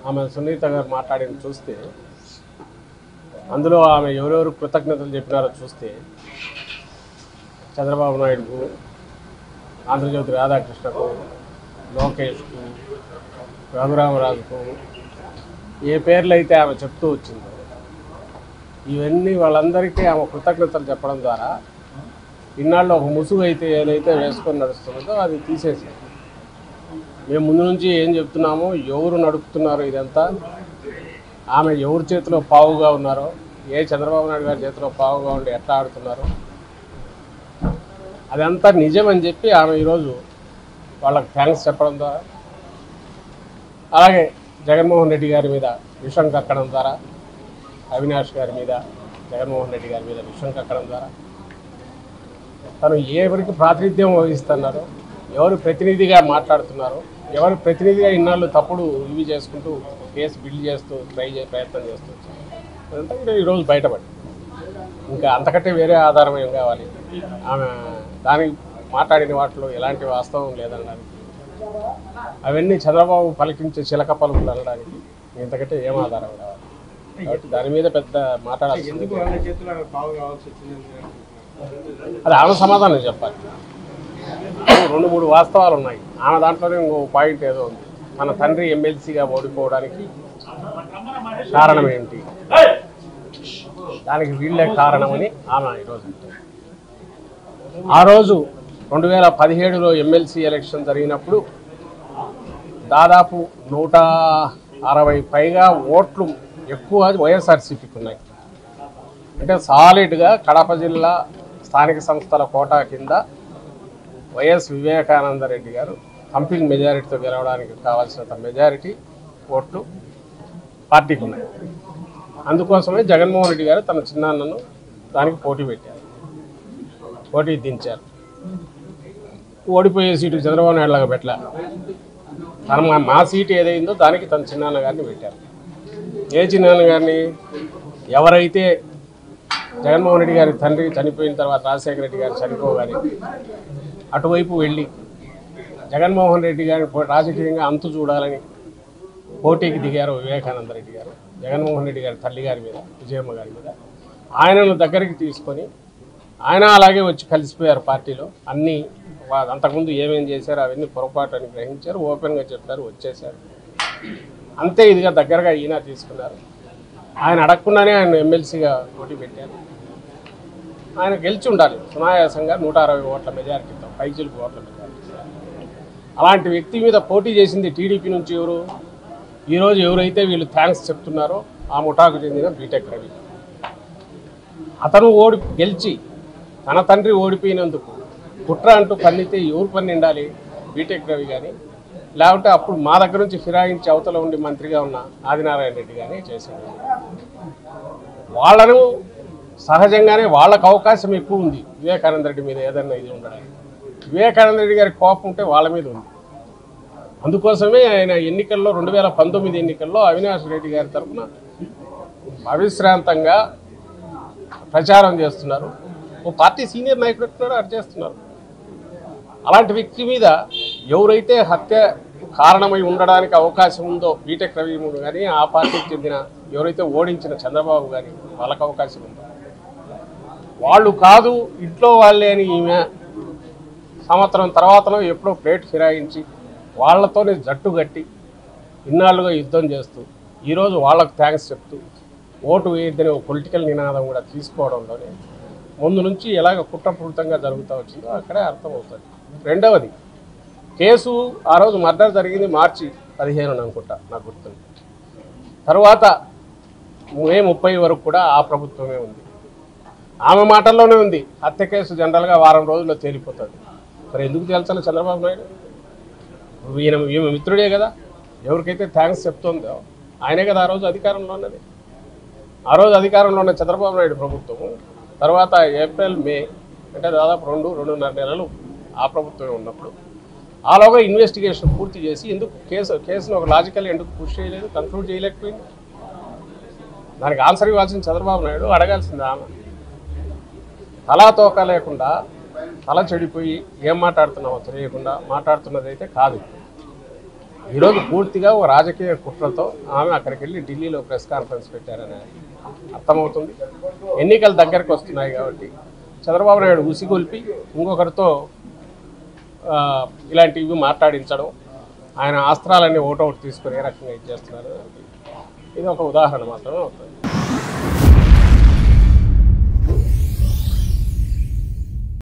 ఆమె సునీత గారు మాట్లాడిన చూస్తే అందులో ఆమె ఎవరెవరు కృతజ్ఞతలు చెప్పినారో చూస్తే చంద్రబాబు నాయుడుకు, ఆంధ్రజ్యోతి రాధాకృష్ణకు, లోకేష్కు, రఘురామరాజుకు ఏ పేర్లు అయితే ఆమె చెప్తూ వచ్చిందో ఇవన్నీ వాళ్ళందరికీ ఆమె కృతజ్ఞతలు చెప్పడం ద్వారా ఇన్నాళ్ళు ఒక ముసుగు అయితే ఏదైతే వేసుకొని నడుస్తున్నదో అది తీసేసి మేము ముందు నుంచి ఏం చెప్తున్నామో ఎవరు నడుపుతున్నారో ఇదంతా, ఆమె ఎవరి చేతిలో పావుగా ఉన్నారో, ఏ చంద్రబాబు నాయుడు గారి చేతిలో పావుగా ఉండి ఎట్లా ఆడుతున్నారో అదంతా నిజమని చెప్పి ఆమె ఈరోజు వాళ్ళకి థ్యాంక్స్ చెప్పడం ద్వారా, అలాగే జగన్మోహన్ రెడ్డి గారి మీద విషం కక్కడం ద్వారా, అవినాష్ గారి మీద జగన్మోహన్ రెడ్డి గారి మీద విషం కక్కడం ద్వారా తను ఎవరికి ప్రాతినిధ్యం వహిస్తున్నారో, ఎవరు ప్రతినిధిగా మాట్లాడుతున్నారో, ఎవరు ప్రతినిధిగా ఇన్నాళ్ళు తప్పుడు ఇవి చేసుకుంటూ కేసు బిల్డ్ చేస్తూ ప్రయత్నం చేస్తూ అదంతా కూడా ఈరోజు బయటపడి ఇంకా అంతకంటే వేరే ఆధారం ఏం కావాలి? ఆమె దానికి మాట్లాడిన వాటిలో ఎలాంటి వాస్తవం లేదనడానికి, అవన్నీ చంద్రబాబు పలికించే చిలక పలుకులు అనడానికి ఇంతకంటే ఏం ఆధారం కావాలి? కాబట్టి దాని మీద పెద్ద మాట్లాడాల్సింది. అది ఆమె సమాధానం చెప్పాలి. 2-3 వాస్తవాలు ఉన్నాయి. ఆమె దాంట్లోనే ఇంకో పాయింట్ ఏదో ఉంది. మన తండ్రి ఎమ్మెల్సీగా ఓడిపోవడానికి కారణం ఏంటి, దానికి వీళ్ళే కారణమని ఆమె ఈరోజు ఆ రోజు 2017లో ఎమ్మెల్సీ ఎలక్షన్ జరిగినప్పుడు దాదాపు 160 పైగా ఓట్లు ఎక్కువ వైఎస్ఆర్సీపీకి ఉన్నాయి. అంటే సాలిడ్గా కడప జిల్లా స్థానిక సంస్థల కోటా కింద వైఎస్ వివేకానంద రెడ్డి గారు కంపింగ్ మెజారిటీతో గెలవడానికి కావాల్సినంత మెజారిటీ ఓట్లు పార్టీకి ఉన్నాయి. అందుకోసమే జగన్మోహన్ రెడ్డి గారు తన చిన్నాన్నను దానికి పోటీ పెట్టారు, పోటీ దించారు. ఓడిపోయే సీటు చంద్రబాబు నాయుడు లాగా పెట్టలే, తన మా సీటు ఏదైందో దానికి తన చిన్నాన్న గారిని పెట్టారు. ఏ చిన్నాన్న గారిని? ఎవరైతే జగన్మోహన్ రెడ్డి గారి తండ్రి చనిపోయిన తర్వాత రాజశేఖర రెడ్డి గారు చనిపోగానే అటువైపు వెళ్ళి జగన్మోహన్ రెడ్డి గారిని రాజకీయంగా అంతు చూడాలని పోటీకి దిగారు వివేకానంద రెడ్డి గారు జగన్మోహన్ రెడ్డి గారి తల్లి గారి మీద, విజయమ్మ గారి మీద. ఆయనను దగ్గరికి తీసుకొని ఆయన అలాగే వచ్చి కలిసిపోయారు పార్టీలో. అన్నీ అంతకుముందు ఏమేం చేశారో అవన్నీ పొరపాటు అని గ్రహించారు, ఓపెన్గా చెప్పారు, వచ్చేశారు. అంతే ఇదిగా దగ్గరగా ఈయన తీసుకున్నారు. ఆయన అడగకుండానే ఆయన ఎమ్మెల్సీగా పోటీ పెట్టారు. ఆయన గెలిచి ఉండాలి సునాయాసంగా 160 ఓట్ల మెజారిటీతో, పైచిలుకు ఓట్ల మెజారిటీ. అలాంటి వ్యక్తి మీద పోటీ చేసింది టీడీపీ నుంచి ఎవరు? ఈరోజు ఎవరైతే వీళ్ళు థ్యాంక్స్ చెప్తున్నారో ఆ ముఠాకు చెందిన బీటెక్ రవి. అతను గెలిచి తన తండ్రి ఓడిపోయినందుకు కుట్ర అంటూ పన్నితే ఎవరు పన్నిండాలి? బీటెక్ రవి కానీ, లేకుంటే అప్పుడు మా దగ్గర నుంచి ఫిరాయించి అవతల ఉండి మంత్రిగా ఉన్న ఆదినారాయణ రెడ్డి కానీ చేశారు. వాళ్ళను సహజంగానే వాళ్ళకు అవకాశం ఎక్కువ ఉంది వివేకానంద రెడ్డి మీద ఏదన్నా ఇది ఉండడానికి. వివేకానంద రెడ్డి గారి కోపం ఉంటే వాళ్ళ మీద ఉంది. అందుకోసమే ఆయన ఎన్నికల్లో 2019 ఎన్నికల్లో అవినాష్ రెడ్డి గారి తరఫున అవిశ్రాంతంగా ప్రచారం చేస్తున్నారు. ఓ పార్టీ సీనియర్ నాయకుడు ఎట్టున్నారో అటు చేస్తున్నారు. అలాంటి వ్యక్తి మీద ఎవరైతే హత్య కారణమై ఉండడానికి అవకాశం ఉందో బీటెక్ రవి కానీ, ఆ పార్టీకి చెందిన ఎవరైతే ఓడించిన చంద్రబాబు కానీ వాళ్ళకు అవకాశం ఉందో, వాళ్ళు కాదు ఇంట్లో వాళ్ళే అని ఈమె సంవత్సరం తర్వాతనో ఎప్పుడో ప్లేట్ ఫిరాయించి వాళ్లతోనే జట్టు కట్టి ఇన్నాళ్ళుగా యుద్ధం చేస్తూ ఈరోజు వాళ్ళకు థ్యాంక్స్ చెప్తూ ఓటు వేయద్దని ఒక పొలిటికల్ నినాదం కూడా తీసుకోవడంలోనే ముందు నుంచి ఎలాగ కుట్రపూరితంగా జరుగుతూ వచ్చిందో అక్కడే అర్థమవుతుంది. రెండవది, కేసు ఆ రోజు మర్డర్ జరిగింది మార్చి 15 అనుకుంటా, నాకు గుర్తుంది. తర్వాత మే 30 వరకు కూడా ఆ ప్రభుత్వమే ఉంది. ఆమె మాటల్లోనే ఉంది హత్య కేసు జనరల్గా వారం రోజుల్లో తేలిపోతుంది. మరి ఎందుకు తేల్చాలి చంద్రబాబు నాయుడు? ఈమె మిత్రుడే కదా, ఎవరికైతే థ్యాంక్స్ చెప్తుందో ఆయనే కదా ఆ రోజు అధికారంలో ఉన్నది. ఆ రోజు అధికారంలో ఉన్న చంద్రబాబు నాయుడు ప్రభుత్వము తర్వాత ఏప్రిల్ మే అంటే దాదాపు 2-2.5 నెలలు ఆ ప్రభుత్వమే ఉన్నప్పుడు ఆలోగా ఇన్వెస్టిగేషన్ పూర్తి చేసి ఎందుకు కేసును ఒక లాజికల్ ఎందుకు పుష్ చేయలేదు, కన్క్లూడ్ చేయలేకపోయింది? దానికి ఆన్సర్ ఇవ్వాల్సిన చంద్రబాబు నాయుడు, అడగాల్సింది ఆమె. తలా తోక లేకుండా తల చెడిపోయి ఏం మాట్లాడుతున్నామో తెలియకుండా మాట్లాడుతున్నదైతే కాదు. ఈరోజు పూర్తిగా ఒక రాజకీయ కుట్రతో ఆమె అక్కడికి వెళ్ళి ఢిల్లీలో ప్రెస్ కాన్ఫరెన్స్ పెట్టారని అర్థమవుతుంది. ఎన్నికలు దగ్గరకు వస్తున్నాయి కాబట్టి చంద్రబాబు నాయుడు ఉసిగొల్పి ఇంకొకరితో ఇలాంటివి మాట్లాడించడం, ఆయన అస్త్రాలన్నీ ఓటౌట్ తీసుకొని ఏ రకంగా ఇచ్చేస్తున్నారు, ఇది ఒక ఉదాహరణ మాత్రమే అవుతుంది.